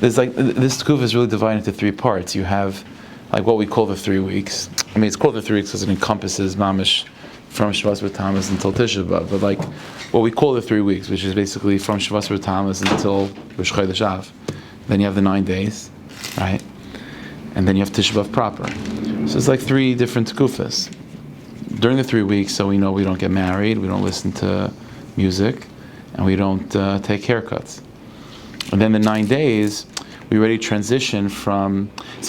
There's like this tekufa is really divided into three parts. You have like what we call the 3 weeks. I mean, it's called the 3 weeks because it encompasses mamish from Shavas B'Tammuz until Tisha B'Av. But like what we call the 3 weeks, which is basically from Shavas B'Tammuz until Rosh Chodesh Av. Then you have the 9 days, right? And then you have Tisha B'Av proper. So it's like 3 different tekufas. During the 3 weeks, so we know we don't get married, we don't listen to music, and we don't take haircuts. And then the 9 days, we already transition from those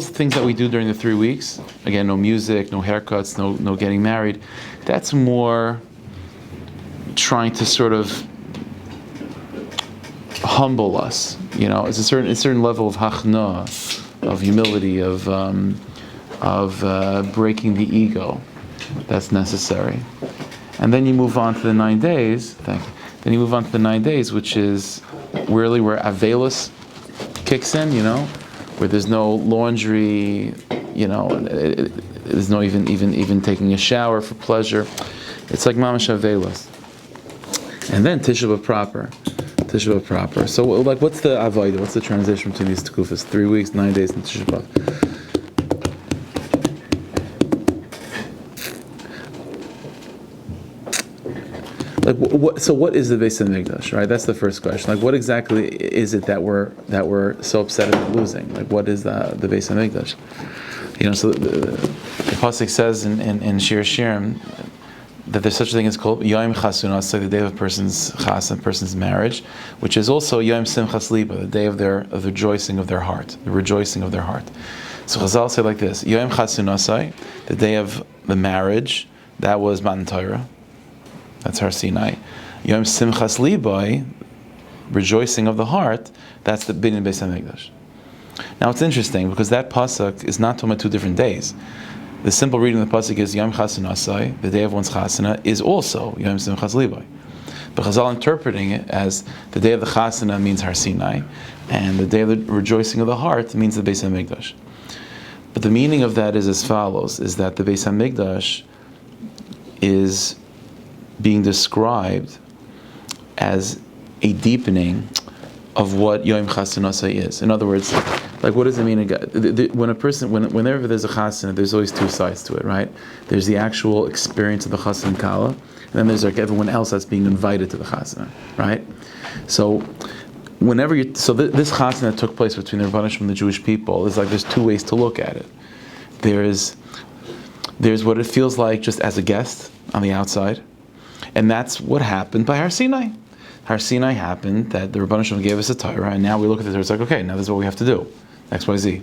things that we do during the 3 weeks. Again, no music, no haircuts, no getting married. That's more trying to sort of humble us. You know, it's a certain level of hachna, of humility, of breaking the ego that's necessary. And then you move on to the 9 days. Thank you. Then you move on to the 9 days, which is really where Avelus kicks in, you know, where there's no laundry, you know, there's no even taking a shower for pleasure. It's like mamash Avelus. And then Tisha B'Av proper. So, like, what's the avodah? What's the transition between these tekufas? 3 weeks, 9 days, and Tisha B'Av. Like, what is the Beis Hamikdash, right? That's the first question. Like, what exactly is it that we're so upset at losing? Like, what is the Beis Hamikdash? You know, so the pasuk says in Shir Shirim that there's such a thing as called Yom Chasunas, like the day of a person's chas, a person's marriage, which is also Yom Simchas Liba, the day of the rejoicing of their heart, the rejoicing of their heart. So Chazal say like this: Yom Chasunasai, the day of the marriage, that was Matan Torah. That's Har Sinai. Yom Simchas Libai, rejoicing of the heart, that's the Binyan Beis Hamikdash. Now it's interesting because that pasuk is not talking about 2 different days. The simple reading of the pasuk is Yom Chasunasai, the day of one's chasana, is also Yom Simchas Libai. But Chazal interpreting it as the day of the chasana means Har Sinai, and the day of the rejoicing of the heart means the Beis Hamikdash. But the meaning of that is as follows: is that the Beis Hamikdash is being described as a deepening of what Yom Chasunasai is. In other words, like, what does it mean? Whenever there's a chasana, there's always 2 sides to it, right? There's the actual experience of the chasana and kala, and then there's like everyone else that's being invited to the chasana, right? So this chasana that took place between the Rebbeinu and the Jewish people is like there's 2 ways to look at it. There's what it feels like just as a guest on the outside. And that's what happened by Har Sinai. Har Sinai happened that the Rebbeinu Shalom gave us a Torah, and now we look at the Torah, it's like, okay, now this is what we have to do. X, Y, Z.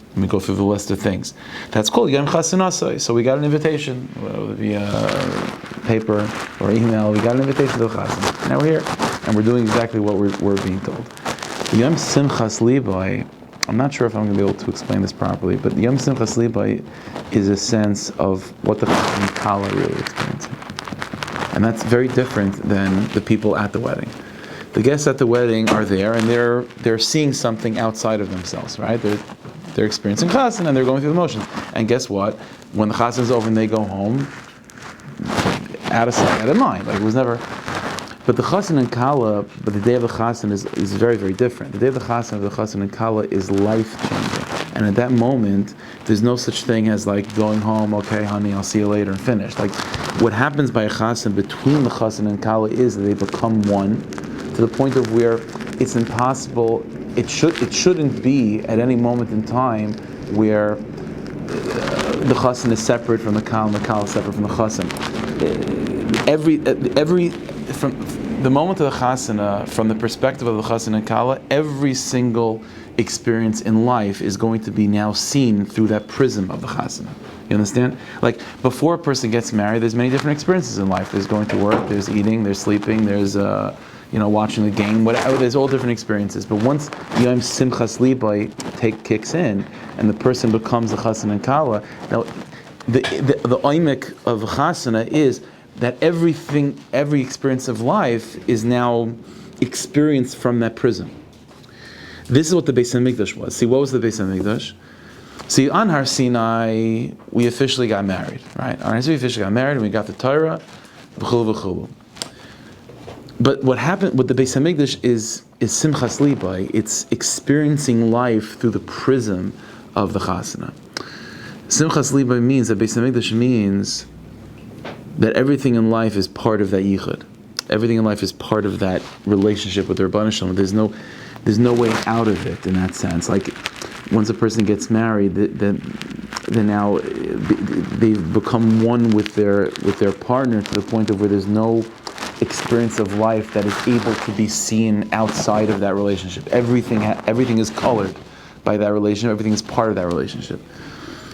Let me go through the list of things. That's called Yom Chasunasai. So we got an invitation via paper or email. We got an invitation to the Chasana. Now we're here, and we're doing exactly what we're being told. Yom Simchas Libai, I'm not sure if I'm going to be able to explain this properly, but Yom Simchas Libai is a sense of what the Chasana and Kala really experiencing. And that's very different than the people at the wedding. The guests at the wedding are there, and they're seeing something outside of themselves, right? They're experiencing chassan, and they're going through the motions. And guess what? When the chassan is over and they go home, out of sight, out of mind. Like, it was never. But the chassan and kala, but the day of the chassan is very, very different. The day of the chassan and kala is life changing. And at that moment, there's no such thing as like going home, okay, honey, I'll see you later, and finish. Like, what happens by a chassan between the chassan and kala is that they become one, to the point of where it's impossible. It shouldn't be at any moment in time where the chassan is separate from the kala and the kala is separate from the chassan. From the moment of the chasana, from the perspective of the chassan and kala, every single experience in life is going to be now seen through that prism of the chasana. You understand? Like, before a person gets married, there's many different experiences in life. There's going to work, there's eating, there's sleeping, there's watching the game, whatever. There's all different experiences. But once Yom Simchas Libai kicks in, and the person becomes a chassan and kala, now the oimek of chasana is that every experience of life is now experienced from that prism. This is what the Beis Hamikdash was. See, what was the Beis Hamikdash? See, on Har Sinai, we officially got married, right? On Har Sinai, we officially got married, and we got the Torah, v'chulu v'chulu. But what happened with the Beis Hamikdash is Simchas Libai. It's experiencing life through the prism of the Chasana. Simchas Libai means that Beis Hamikdash means that everything in life is part of that yichud. Everything in life is part of that relationship with the Rebbeinu Shalom. There's no way out of it in that sense. Like once a person gets married, then now they've become one with their partner to the point of where there's no experience of life that is able to be seen outside of that relationship. Everything is colored by that relationship. Everything is part of that relationship.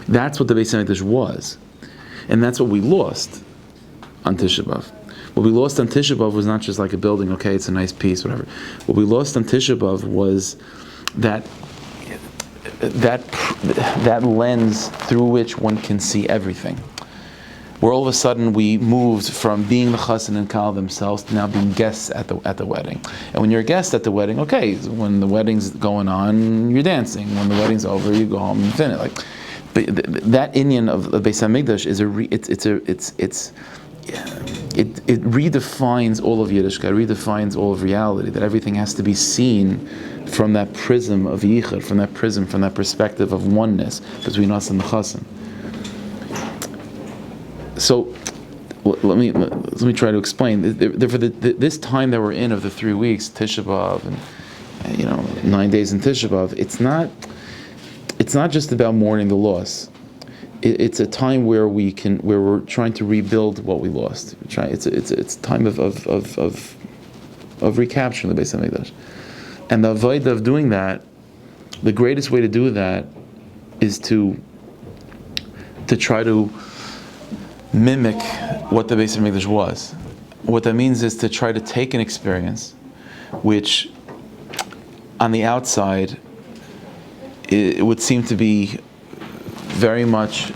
That's what the Beis Hamikdash was, and that's what we lost on Tisha B'Av. What we lost on Tisha B'Av was not just like a building. Okay, it's a nice piece, whatever. What we lost on Tisha B'Av was that lens through which one can see everything. Where all of a sudden we moved from being the chassan and kal themselves to now being guests at the wedding. And when you're a guest at the wedding, okay, when the wedding's going on, you're dancing. When the wedding's over, you go home and finish. Like, but that inyan of the Beis Hamikdash is it redefines all of Yiddishkeit, redefines all of reality. That everything has to be seen from that prism of yichud, from that perspective of oneness between us and the chassan. So let me try to explain. For this time that we're in of the 3 weeks, Tisha B'Av, and 9 days in Tisha B'Av, it's not just about mourning the loss. It's a time where we're trying to rebuild what we lost. It's a time of recapturing the Beis Hamikdash, and the avodah of doing that. The greatest way to do that is to try to mimic what the Beis Hamikdash was. What that means is to try to take an experience which on the outside it would seem to be very much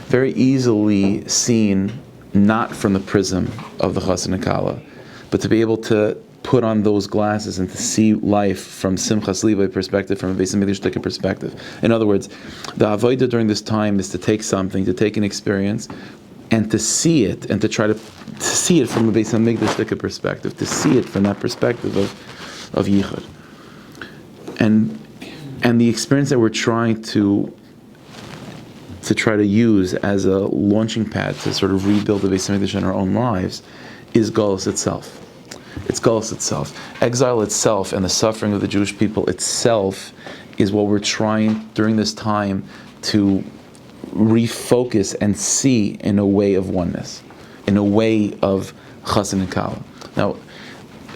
very easily seen not from the prism of the Chassan and Kala, but to be able to put on those glasses and to see life from Simchas Libai perspective, from a Beis Hamikdash perspective. In other words, the avodah during this time is to take something, to take an experience, and to see it, and to try to see it from a Beis Hamikdash perspective, to see it from that perspective of yichud. And the experience that we're trying to try to use as a launching pad to sort of rebuild the Beis Hamikdash in our own lives is Galus itself. It's Galus itself. Exile itself and the suffering of the Jewish people itself is what we're trying during this time to refocus and see in a way of oneness, in a way of Chassan and Kala. Now,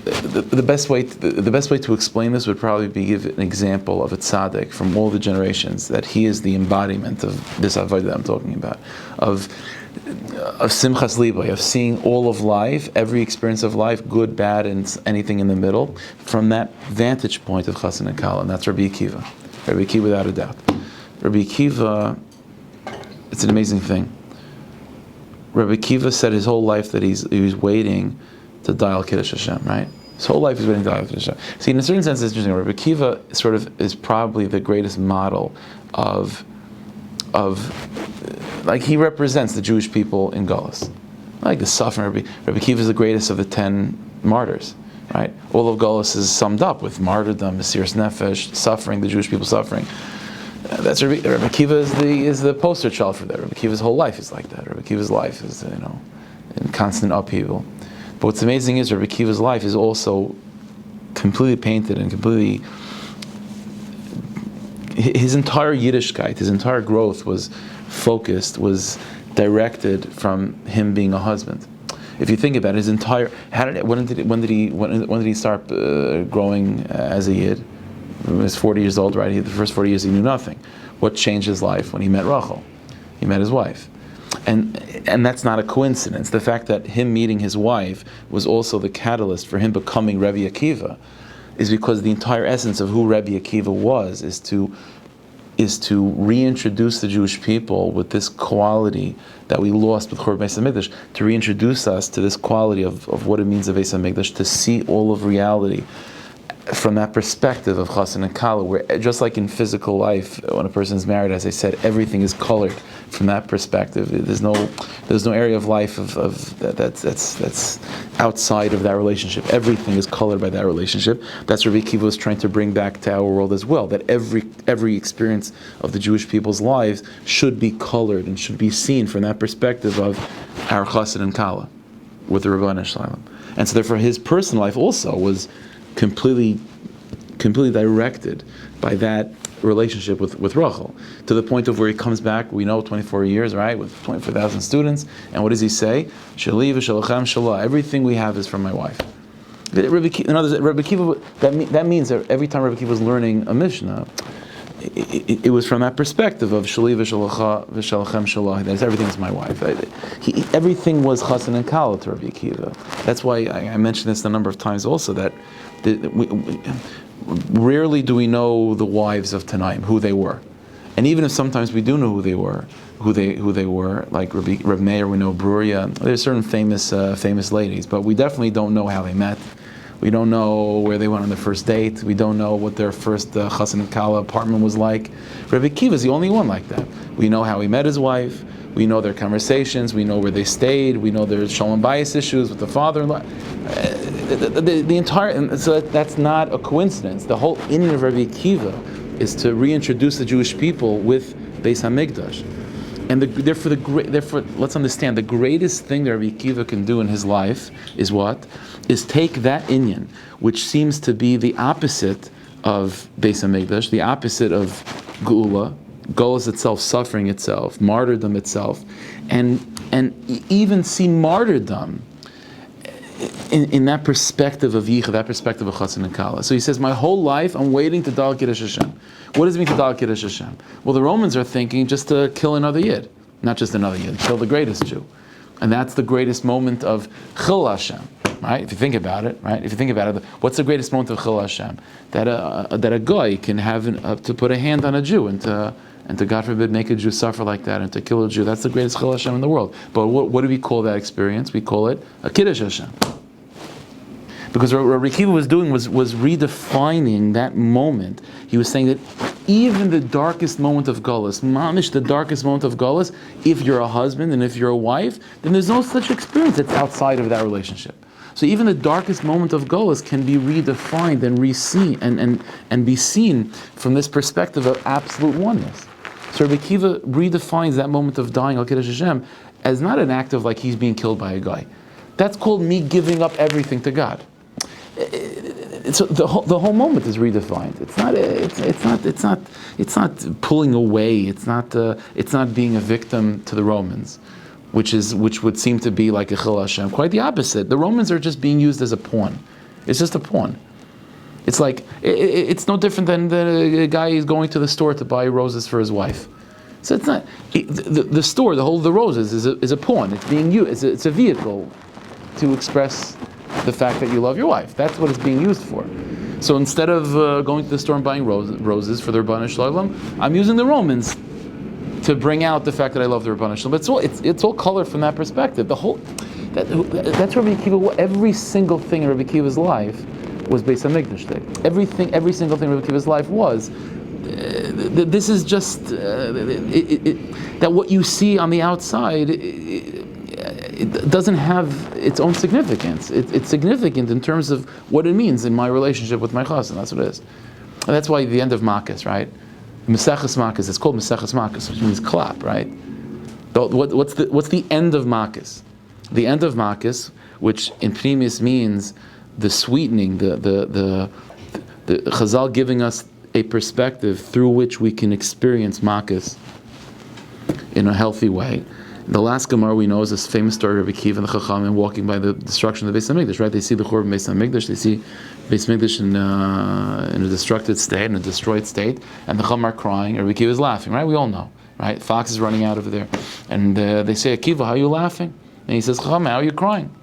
the best way to explain this would probably be give an example of a tzaddik from all the generations, that he is the embodiment of this avodah that I'm talking about, of simchas libai, of seeing all of life, every experience of life, good, bad, and anything in the middle, from that vantage point of Chassan and Kala, and that's Rabbi Akiva. Rabbi Akiva, without a doubt. Rabbi Akiva, it's an amazing thing. Rabbi Akiva said his whole life that he was waiting to dial Kiddush Hashem, right? His whole life he's waiting to dial Kiddush Hashem. See, in a certain sense, it's interesting. Rabbi Akiva sort of is probably the greatest model of like, he represents the Jewish people in Galus. Like the suffering. Rabbi Akiva is the greatest of the 10 martyrs, right? All of Galus is summed up with martyrdom, Mesiras Nefesh, suffering, the Jewish people suffering. That's Rabbi Akiva is the poster child for that. Rabbi Akiva's whole life is like that. Rabbi Akiva's life is in constant upheaval. But what's amazing is Rabbi Akiva's life is also completely painted and completely. His entire Yiddishkeit, his entire growth was focused, was directed from him being a husband. If you think about it, his entire when did he start growing as a Yid? He was 40 years old, right? The first 40 years he knew nothing. What changed his life? When he met Rachel, he met his wife. And that's not a coincidence. The fact that him meeting his wife was also the catalyst for him becoming Rebbe Akiva is because the entire essence of who Rebbe Akiva was is to reintroduce the Jewish people with this quality that we lost with Churban Beis Hamikdash, to reintroduce us to this quality of what it means of Beis Hamikdash, to see all of reality from that perspective of Chassan and Kala, where just like in physical life, when a person is married, as I said, everything is colored from that perspective. There's no area of life that's outside of that relationship. Everything is colored by that relationship. That's what Rabbi Akiva was trying to bring back to our world as well. That every experience of the Jewish people's lives should be colored and should be seen from that perspective of our chassid and kala with the Rebbeinu Shalom. And so therefore his personal life also was completely directed by that relationship with Rachel, to the point of where he comes back, we know 24 years, right, with 24,000 students, and what does he say? Shali v'shalachem shalah, everything we have is from my wife. In other words, Rabbi Akiva, that means that every time Rabbi Akiva was learning a Mishnah, it was from that perspective of Shali v'shalachem shalah, that everything is my wife. Everything was chassan and kala to Rabbi Akiva. That's why I mentioned this a number of times also, that rarely do we know the wives of Tanaim, who they were, and even if sometimes we do know who they were, like Reb Meir, we know Bruria. There's certain famous ladies, but we definitely don't know how they met. We don't know where they went on their first date. We don't know what their first chassan and kala apartment was like. Rabbi Akiva is the only one like that. We know how he met his wife. We know their conversations. We know where they stayed. We know their shalom bayis issues with the father-in-law. The entire, and so that's not a coincidence. The whole inyan of Rabbi Akiva is to reintroduce the Jewish people with Beis Hamikdash, and therefore, let's understand the greatest thing that Rabbi Akiva can do in his life is what? Is take that inyan, which seems to be the opposite of Beis Hamikdash, the opposite of Geula, Golus itself, suffering itself, martyrdom itself, and even see martyrdom in that perspective of Yicha, that perspective of Chassan and Kala. So he says, my whole life I'm waiting to Dal Kiddush Hashem. What does it mean to Dal Kiddush Hashem? Well, the Romans are thinking just to kill another Yid. Not just another Yid, kill the greatest Jew. And that's the greatest moment of Chil Hashem. Right? If you think about it, what's the greatest moment of Chil Hashem? That a guy can have to put a hand on a Jew and to God forbid make a Jew suffer like that and to kill a Jew. That's the greatest Chil Hashem in the world. But what do we call that experience? We call it a Kiddush Hashem. Because what Rabbi Akiva was doing was redefining that moment. He was saying that even the darkest moment of Gullus, mamish, the darkest moment of Gullus, if you're a husband and if you're a wife, then there's no such experience that's outside of that relationship. So even the darkest moment of Gullus can be redefined and re-seen and be seen from this perspective of absolute oneness. So Rabbi Akiva redefines that moment of dying al Kiddush Hashem as not an act of like he's being killed by a guy. That's called me giving up everything to God. So the whole moment is redefined. It's not pulling away. It's not being a victim to the Romans, which would seem to be like a Chil Hashem. Quite the opposite. The Romans are just being used as a pawn. It's just a pawn. It's like it's no different than the guy who's going to the store to buy roses for his wife. So it's not the store. The roses is a pawn. It's being used. It's a vehicle to express the fact that you love your wife. That's what it's being used for. So instead of going to the store and buying roses for the Rebbeinu Shalom, I'm using the Romans to bring out the fact that I love the Rebbeinu Shalom. But it's all colored from that perspective. That's Rabbi Akiva. Every single thing in Rabbi Akiva's life was based on Mikdash Day. Every single thing in Rabbi Akiva's life was. This is just that what you see on the outside. It doesn't have its own significance. It's significant in terms of what it means in my relationship with my chassan. That's what it is. And that's why the end of Makkas, right? Meseches Makkas. It's called Meseches Makkas, which means clap, right? What's the end of Makkas? The end of Makkas, which in Pnimis means the sweetening, the Chazal giving us a perspective through which we can experience Makkas in a healthy way. The last Gemara we know is this famous story of Rabbi Akiva and the Chachamim walking by the destruction of the Beis Hamikdash. Right? They see the Churban Beis Hamikdash. They see Beis Hamikdash in a destructed state, in a destroyed state, and the Chacham are crying. And Rabbi Akiva is laughing. Right? We all know. Right? Fox is running out over there, and they say, Akiva, how are you laughing? And he says, Chacham, how are you crying?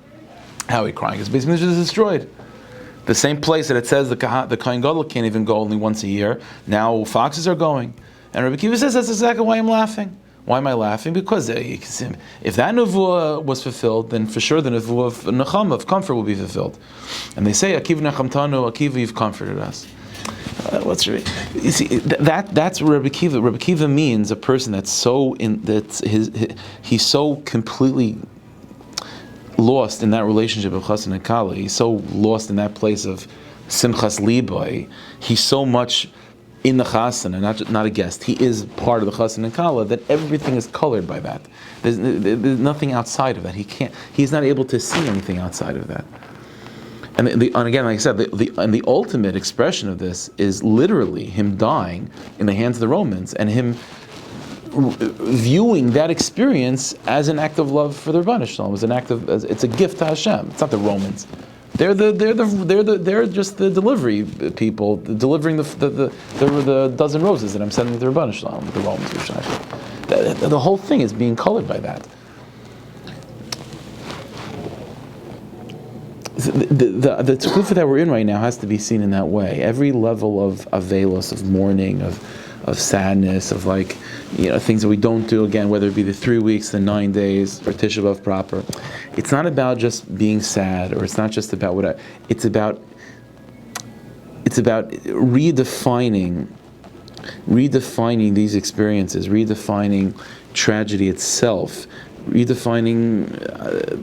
How are you crying? Because Beis Hamikdash is destroyed. The same place that it says the Kohen Gadol can't even go only once a year. Now foxes are going, and Rabbi Akiva says that's exactly why I'm laughing. Why am I laughing? Because if that nevuah was fulfilled, then for sure the nevuah of nechama, of comfort, will be fulfilled. And they say, Akiva nechamtanu, Akiva, you've comforted us. What's Rabbi? You see, that's what Rabbi Kiva. Rabbi Kiva means a person that's so he's so completely lost in that relationship of chassan and kala. He's so lost in that place of simchas liboy. He's so much in the chassan and not a guest. He is part of the chassan and kala that everything is colored by that. There's nothing outside of that. He's not able to see anything outside of that. And again, like I said, the ultimate expression of this is literally him dying in the hands of the Romans and him viewing that experience as an act of love for the Rebbeinu Shalom, it's a gift to Hashem. It's not the Romans. They're just the delivery people delivering the dozen roses that I'm sending to the Rebbeinu Shalom, the Romans. The whole thing is being colored by that. The tekufa that we're in right now has to be seen in that way. Every level of avelos, of mourning, of sadness, of things that we don't do again, whether it be the 3 weeks, the 9 days, or Tisha B'Av proper. It's not about just being sad, or it's not just about it's about redefining these experiences, redefining tragedy itself, redefining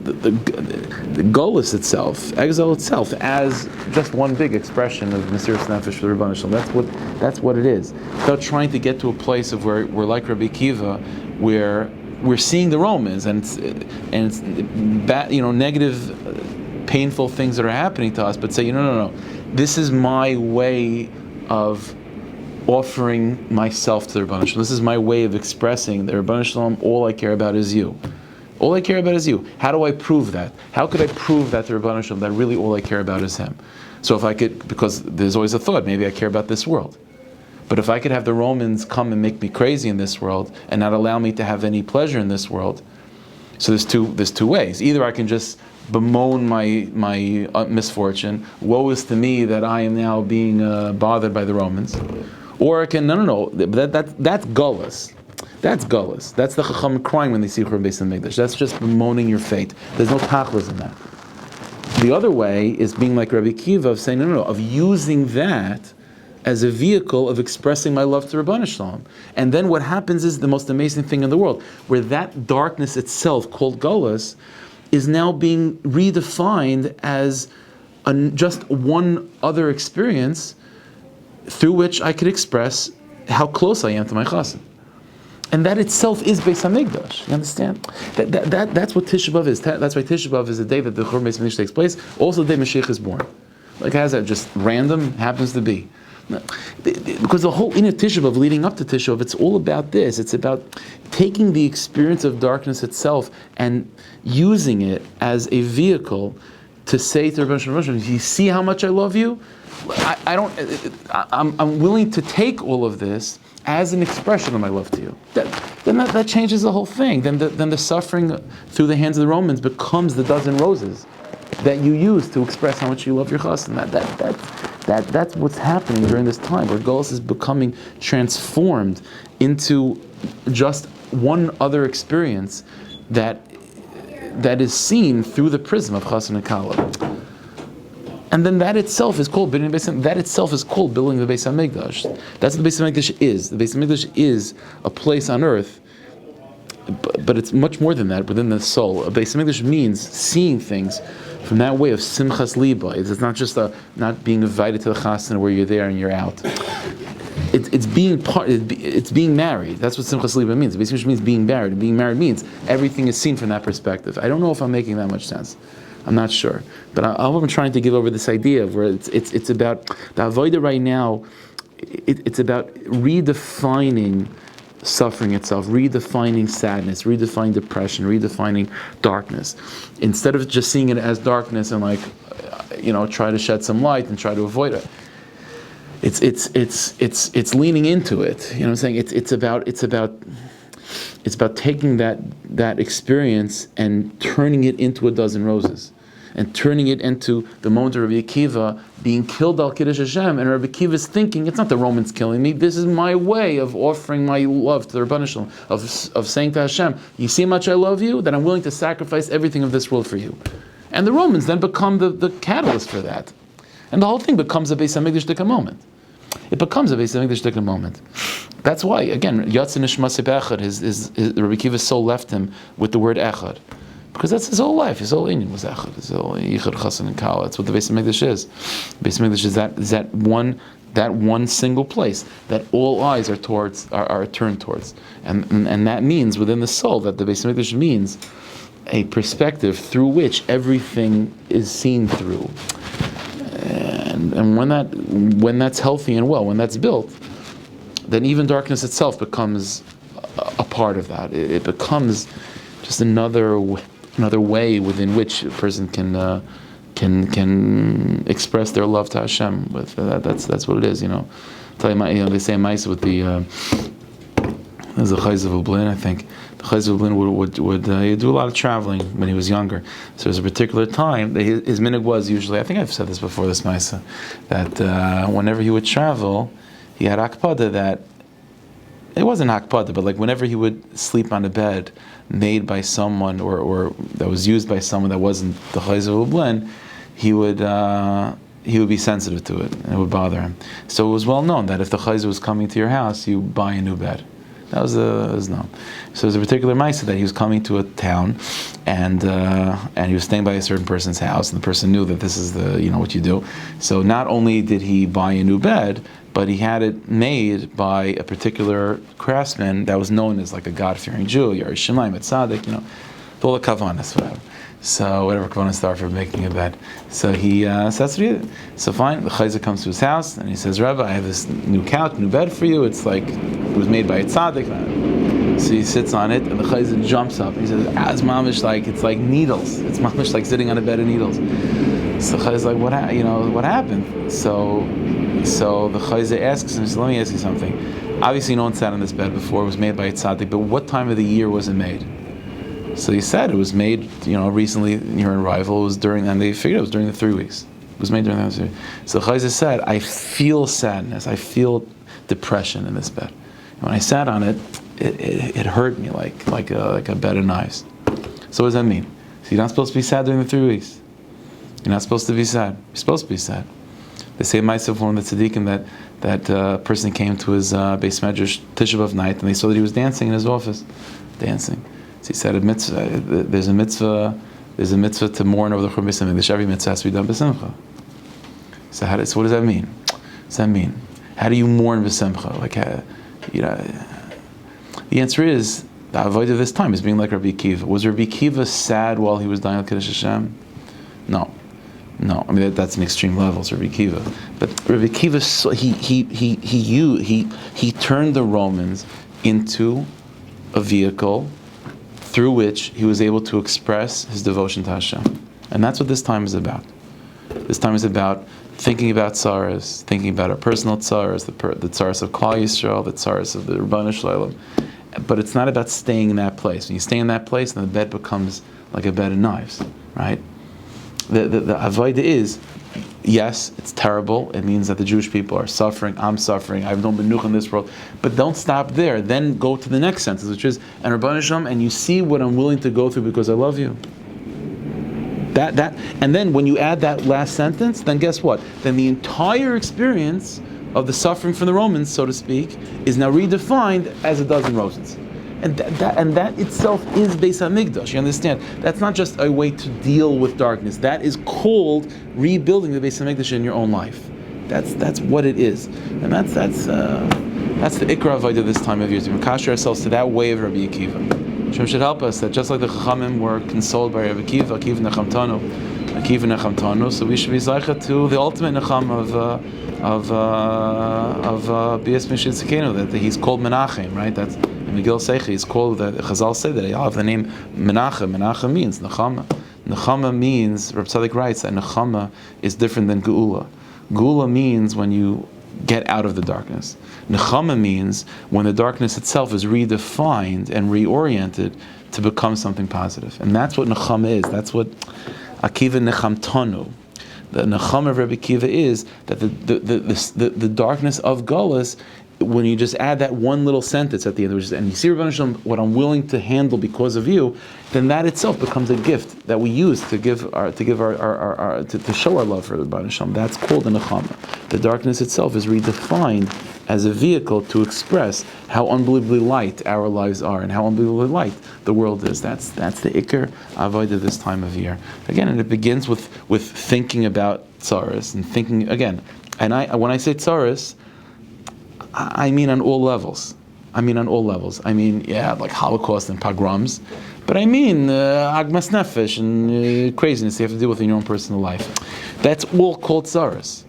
the golus itself, exile itself, as just one big expression of Mesiras Nefesh for the Rebbeinu Shalom. That's what it is. Without trying to get to a place of where we're like Rabbi Kiva, where we're seeing the Romans and it's bad, negative, painful things that are happening to us, but say, no. This is my way of offering myself to the Rebbeinu Shalom. This is my way of expressing the Rebbeinu Shalom. All I care about is you. All I care about is you. How do I prove that? How could I prove that to Rebbeinu Shalom that really all I care about is him? So if I could, because there's always a thought, maybe I care about this world. But if I could have the Romans come and make me crazy in this world and not allow me to have any pleasure in this world, so there's two ways. Either I can just bemoan my misfortune, woe is to me that I am now being bothered by the Romans, or I can that's gullus. That's gullus. That's the Chacham crying when they see Churban Beis Hamikdash. That's just bemoaning your fate. There's no tachlis in that. The other way is being like Rabbi Kiva, of saying no, of using that as a vehicle of expressing my love to Rebbeinu Shalom. And then what happens is the most amazing thing in the world, where that darkness itself, called gullus, is now being redefined as just one other experience through which I could express how close I am to my chassan. And that itself is Beis Hamikdash. You understand? That's what Tisha B'Av is. That's why Tisha B'Av is the day that the Churban Beis Hamikdash takes place. Also the day Mashiach is born. How's that just random? Happens to be. Because the whole inner Tisha B'Av leading up to Tisha B'Av, it's all about this. It's about taking the experience of darkness itself and using it as a vehicle to say to Rebbeinu Shalom, you see how much I love you? I'm willing to take all of this as an expression of my love to you. That changes the whole thing. Then the suffering through the hands of the Romans becomes the dozen roses that you use to express how much you love your chassan. That's what's happening during this time, where Golus is becoming transformed into just one other experience that is seen through the prism of chassan and kala. And then that itself is called building the Beis Hamikdash. That's what the Beis Hamikdash is. The Beis Hamikdash is a place on earth, but it's much more than that within the soul. A Beis Hamikdash means seeing things from that way of simchas liba. It's not just not being invited to the chasana where you're there and you're out. It's being part. It's being married. That's what simchas liba means. Beis Hamikdash means being married. And being married means everything is seen from that perspective. I don't know if I'm making that much sense. I'm not sure, but I'm trying to give over this idea of where it's about the avodah right now. It's about redefining suffering itself, redefining sadness, redefining depression, redefining darkness. Instead of just seeing it as darkness and try to shed some light and try to avoid it. It's leaning into it. You know what I'm saying? It's about taking that experience and turning it into a dozen roses, and turning it into the moment of Rabbi Akiva being killed al Kiddush Hashem, and Rabbi Akiva is thinking, it's not the Romans killing me, this is my way of offering my love to the Rebbeinu Shalom, of saying to Hashem, you see how much I love you, that I'm willing to sacrifice everything of this world for you. And the Romans then become the catalyst for that. And the whole thing becomes a Beis Hamikdash moment. it becomes a Beis Hamikdash moment. That's why, again, Yatsin Nishmas Echad, Rabbi Akiva's soul left him with the word Echad. Because that's his whole life, his whole Inyan was Echad, his whole Yichud, Chassan, and Kala. That's what the Beis Hamikdash is. Beis Hamikdash is that one single place that all eyes are turned towards. And that means, within the soul, that the Beis Hamikdash means a perspective through which everything is seen through. And when that's healthy and well, when that's built, then even darkness itself becomes a part of that. It becomes just another way within which a person can express their love to Hashem. With that's what it is. Tell you, they say a mice with the there's a Chayz of Lublin, I think. The Chayz of Lublin would do a lot of traveling when he was younger. So there's a particular time that his minhag was usually, I think I've said this before, this Maisa, that whenever he would travel, he had akpada that, it wasn't akpada, but like whenever he would sleep on a bed made by someone or that was used by someone that wasn't the Chayz of Lublin, he would be sensitive to it and it would bother him. So it was well known that if the Chayz was coming to your house, you buy a new bed. That was known. So there's a particular Maisa that he was coming to a town, and he was staying by a certain person's house, and the person knew that this is what you do. So not only did he buy a new bed, but he had it made by a particular craftsman that was known as like a God-fearing Jew, Yerushalayim, Tzaddik, all the kavanas, whatever. So whatever kavanas are for making a bed. So he so that's what he did. So fine, the chayzer comes to his house and he says, Rebbe, I have this new couch, new bed for you. It's like it was made by a tzaddik. So he sits on it and the chayzer jumps up and he says, it's mamish like it's like needles. It's mamish like sitting on a bed of needles. So the chayzer's like, what happened? So the chayzer asks him, he says, let me ask you something. Obviously no one sat on this bed before. It was made by a tzaddik, but what time of the year was it made? So he said it was made, recently near an arrival. It was and they figured it was during the 3 weeks. It was made during the 3 weeks. So Chayzer said, I feel sadness, I feel depression in this bed. And when I sat on it, it hurt me like a bed of knives. So what does that mean? So you're not supposed to be sad during the 3 weeks. You're not supposed to be sad. You're supposed to be sad. They say myself one of the tzaddikim that person came to his Beis Medrash Tisha B'Av night and they saw that he was dancing in his office, dancing. So he said, there's a mitzvah to mourn over the Churban Beis Hamikdash. Every mitzvah has to be done b'simcha. So what does that mean? What does that mean? How do you mourn b'simcha? The answer is the avodah of this time is being like Rabbi Akiva. Was Rabbi Akiva sad while he was dying al Kiddush Hashem? No. I mean that's an extreme level. It's Rabbi Akiva. But Rabbi Akiva, he turned the Romans into a vehicle through which he was able to express his devotion to Hashem. And that's what this time is about. This time is about thinking about tzaras, thinking about our personal tzaras, the tzaras of Klal Yisrael, the tzaras of the Rabbanu Shalom. But it's not about staying in that place. When you stay in that place, then the bed becomes like a bed of knives, right? The avodah is, yes, it's terrible. It means that the Jewish people are suffering. I'm suffering. I have no menucha in this world. But don't stop there. Then go to the next sentence, which is, and Rabbanu Shalom, and you see what I'm willing to go through because I love you. And then when you add that last sentence, then guess what? Then the entire experience of the suffering from the Romans, so to speak, is now redefined as it does in Rosens. And that itself is Beis Hamikdash. You understand? That's not just a way to deal with darkness. That is called rebuilding the Beis Hamikdash in your own life. That's what it is, and that's the ikra avodah this time of year, to makasher ourselves to that way of Rabbi Akiva. Hashem should help us that just like the Chachamim were consoled by Rabbi Akiva, Akiva Nechamtanu, so we should be zaycha to the ultimate Necham of Bias Mishit Tzidkenu, that he's called Menachem, right? That's in Megillah Seicha. He's called, that Chazal say that he'll have the name Menachem. Menachem means Nechama. Nechama means, Reb Tzadok writes that Nechama is different than Geula. Geula means when you get out of the darkness. Nechama means when the darkness itself is redefined and reoriented to become something positive. And that's what Nechama is. That's what Akiva Nechamtanu. The Nechama of Rabbi Akiva is that the darkness of Gullus when you just add that one little sentence at the end, which is, and you see, Rebbeinu Shalom, what I'm willing to handle because of you, then that itself becomes a gift that we use to to show our love for Rebbeinu Shalom. That's called a nechama. The darkness itself is redefined as a vehicle to express how unbelievably light our lives are and how unbelievably light the world is. That's the ikar avodah this time of year. Again, and it begins with thinking about tzaras and thinking again. And when I say tzaras, I mean on all levels. I mean, yeah, like Holocaust and pogroms, but I mean agmas nefesh and craziness you have to deal with in your own personal life. That's all called tzaras.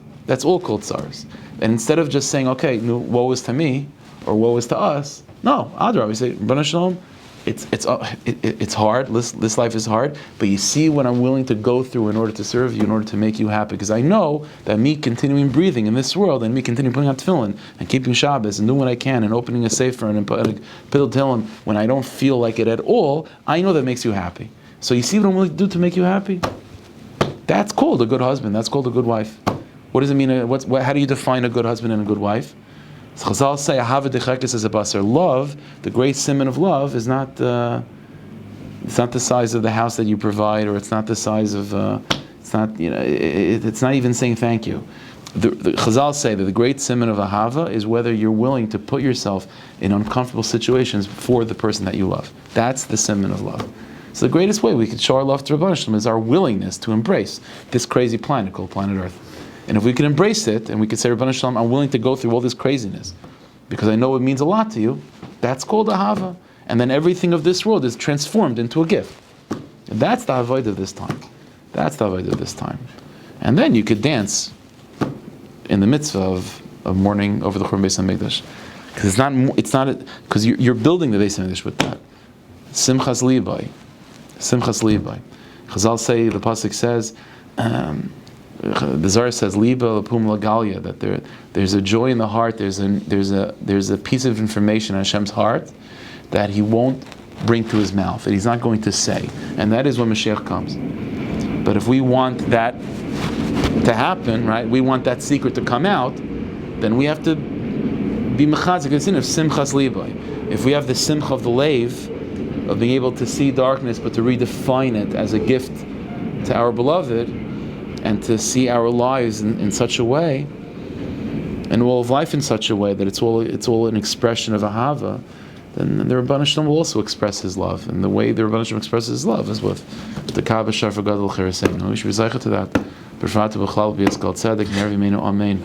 And instead of just saying, okay, no, woe is to me, or woe is to us, no, Adra, we say, Rebbeinu Shalom, it's hard, this life is hard, but you see what I'm willing to go through in order to serve you, in order to make you happy, because I know that me continuing breathing in this world, and me continuing putting out tefillin, and keeping Shabbos, and doing what I can, and opening a sefer, and putting Piddle Tehillim, when I don't feel like it at all, I know that makes you happy. So you see what I'm willing to do to make you happy? That's called a good husband, that's called a good wife. What does it mean? How do you define a good husband and a good wife? Chazal say, "Ahava dechekes as a basar." Love, the great simon of love, is not it's not the size of the house that you provide, or it's not the size of it's not it's not even saying thank you. The Chazal say that the great simon of ahava is whether you're willing to put yourself in uncomfortable situations for the person that you love. That's the simon of love. So the greatest way we could show our love to Rebbeinu Shalom is our willingness to embrace this crazy planet called planet Earth. And if we can embrace it, and we can say, Rebbeinu Shalom, I'm willing to go through all this craziness, because I know it means a lot to you, that's called ahava. And then everything of this world is transformed into a gift. And that's the avodah of this time. And then you could dance in the mitzvah of mourning over the Churban Beis HaMikdash. Because because you're building the Beis HaMikdash with that. Simchas libai. Chazal say, the pasuk says, the Zohar says, "Liba lapum lagalia," that there's a joy in the heart. There's a piece of information in Hashem's heart that He won't bring to His mouth, that He's not going to say, and that is when Mashiach comes. But if we want that to happen, right? We want that secret to come out. Then we have to be mechazik in sin of simchas libay. If we have the simcha of the leiv, of being able to see darkness, but to redefine it as a gift to our beloved, and to see our lives in such a way, and all of life in such a way that it's all an expression of ahava, then the Rebbeinu Shalom will also express His love. And the way the Rebbeinu Shalom expresses His love is with the Kaaba Shafar Gadol Chereseinu. We should be zeicha to that. B'rfatu b'chlal b'yitzgal tzedek, Nervi Meinu Amen.